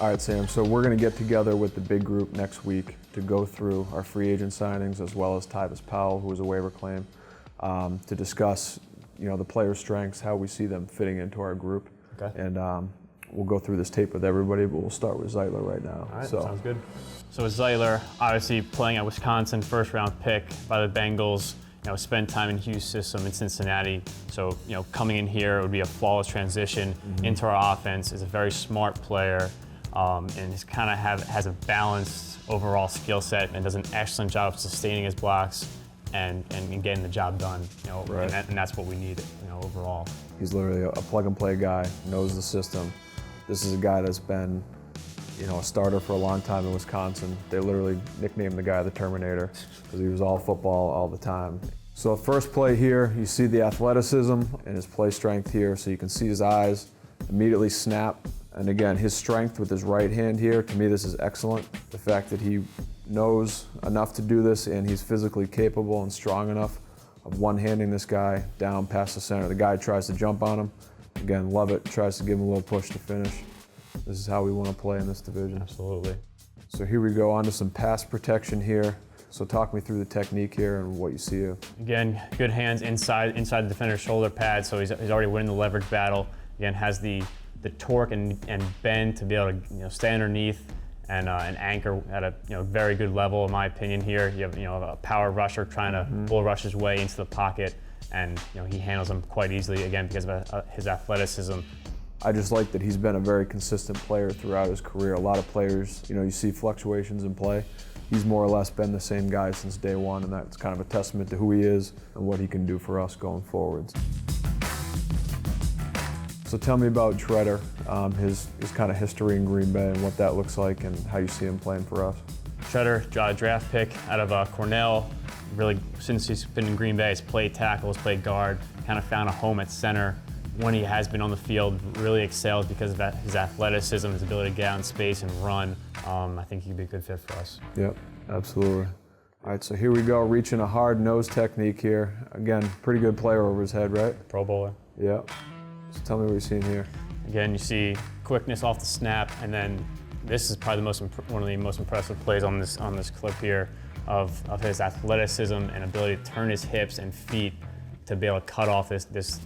All right, Sam, so we're going to get together with the big group next week to go through our free agent signings as well as Tyvis Powell, who was a waiver claim, to discuss the player strengths, how we see them fitting into our group. Okay. And we'll go through this tape with everybody, but we'll start with Zeitler right now. All right, sounds good. So with Zeitler, obviously playing at Wisconsin, first-round pick by the Bengals, spent time in Hugh's system in Cincinnati. So, coming in here, it would be a flawless transition into our offense. Is a very smart player, and he's kind of has a balanced overall skill set and does an excellent job of sustaining his blocks and getting the job done. Right. And that's what we need, overall. He's literally a plug-and-play guy, knows the system. This is a guy that's been, a starter for a long time in Wisconsin. They literally nicknamed the guy the Terminator because he was all football all the time. So first play here, you see the athleticism and his play strength here, so you can see his eyes immediately snap. And again, his strength with his right hand here, to me this is excellent. The fact that he knows enough to do this and he's physically capable and strong enough of one-handing this guy down past the center. The guy tries to jump on him. Again, love it, tries to give him a little push to finish. This is how we want to play in this division. Absolutely. So here we go on to some pass protection here. So talk me through the technique here and what you see. Again, good hands inside the defender's shoulder pad, so he's already winning the leverage battle. Again, has the torque and bend to be able to stay underneath and anchor at a very good level in my opinion here. You have a power rusher trying to bull rush his way into the pocket, and he handles them quite easily again because of his athleticism. I just like that he's been a very consistent player throughout his career. A lot of players, you see fluctuations in play. He's more or less been the same guy since day one, and that's kind of a testament to who he is and what he can do for us going forwards. So tell me about Tretter, his kind of history in Green Bay and what that looks like and how you see him playing for us. Tretter, draft pick out of Cornell. Really, since he's been in Green Bay, he's played tackle, he's played guard, kind of found a home at center. When he has been on the field, really excels because of his athleticism, his ability to get out in space and run. I think he'd be a good fit for us. Yep, absolutely. All right, so here we go, reaching a hard nose technique here. Again, pretty good player over his head, right? Pro bowler. Yep. So tell me what you're seeing here. Again, you see quickness off the snap, and then this is probably one of the most impressive plays on this clip here of his athleticism and ability to turn his hips and feet to be able to cut off this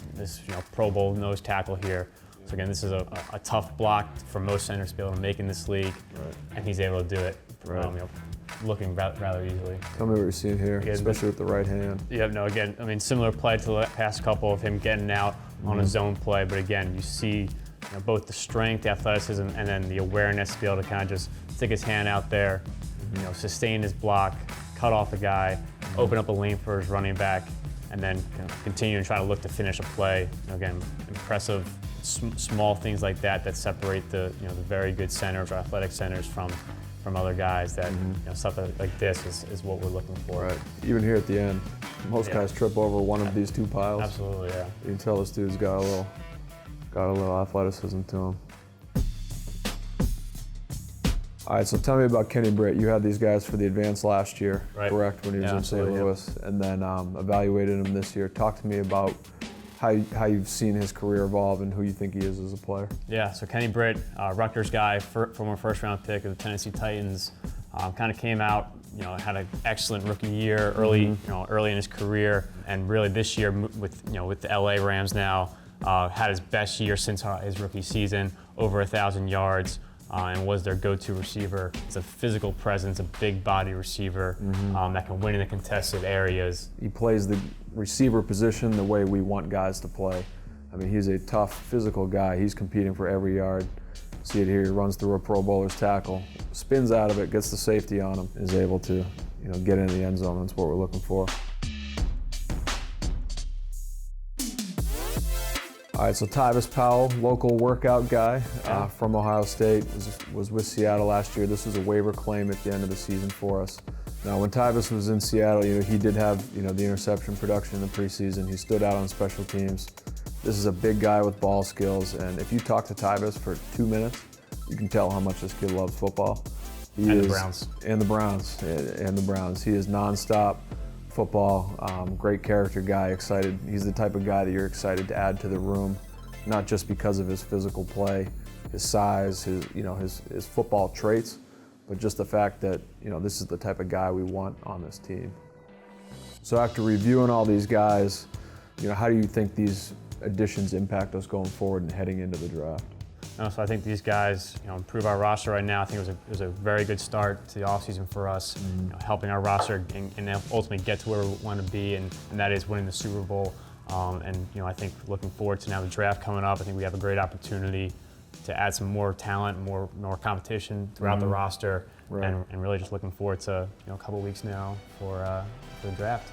Pro Bowl nose tackle here. So again, this is a tough block for most centers to be able to make in this league, right. And he's able to do it, right. Looking rather easily. Tell me what you're seeing here, especially with the right hand. Yeah, no, again, similar play to the past couple of him getting out on a zone play, but again, you see both the strength, the athleticism, and then the awareness to be able to kind of just stick his hand out there, sustain his block, cut off a guy, open up a lane for his running back, and then continue and try to look to finish a play. Again, impressive small things like that separate the the very good centers or athletic centers from other guys. That stuff like this is what we're looking for. Right. Even here at the end, most guys trip over one of these two piles. Absolutely, yeah. You can tell this dude's got a little athleticism to him. All right, so tell me about Kenny Britt. You had these guys for the advance last year, right. Correct, when he was in St. Louis, and then evaluated him this year. Talk to me about how you've seen his career evolve and who you think he is as a player. Yeah, so Kenny Britt, Rutgers guy, former first-round pick of the Tennessee Titans, kind of came out, had an excellent rookie year early in his career, and really this year with the LA Rams now, had his best year since his rookie season, over 1,000 yards. And was their go-to receiver. It's a physical presence, a big body receiver that can win in the contested areas. He plays the receiver position the way we want guys to play. I mean, he's a tough, physical guy. He's competing for every yard. See it here, he runs through a Pro Bowler's tackle, spins out of it, gets the safety on him, is able to get into the end zone. That's what we're looking for. All right, so Tyvis Powell, local workout guy from Ohio State, was with Seattle last year. This was a waiver claim at the end of the season for us. Now, when Tyvis was in Seattle, he did have the interception production in the preseason. He stood out on special teams. This is a big guy with ball skills, and if you talk to Tyvis for 2 minutes, you can tell how much this kid loves football. The Browns. And the Browns. He is nonstop football, great character guy, excited. He's the type of guy that you're excited to add to the room, not just because of his physical play, his size, his football traits, but just the fact that this is the type of guy we want on this team. So after reviewing all these guys, how do you think these additions impact us going forward and heading into the draft? So I think these guys, improve our roster right now. I think it was a very good start to the offseason for us, helping our roster and ultimately get to where we want to be, and that is winning the Super Bowl. I think looking forward to now the draft coming up, I think we have a great opportunity to add some more talent, more competition throughout the roster, Right. and really just looking forward to a couple weeks now for the draft.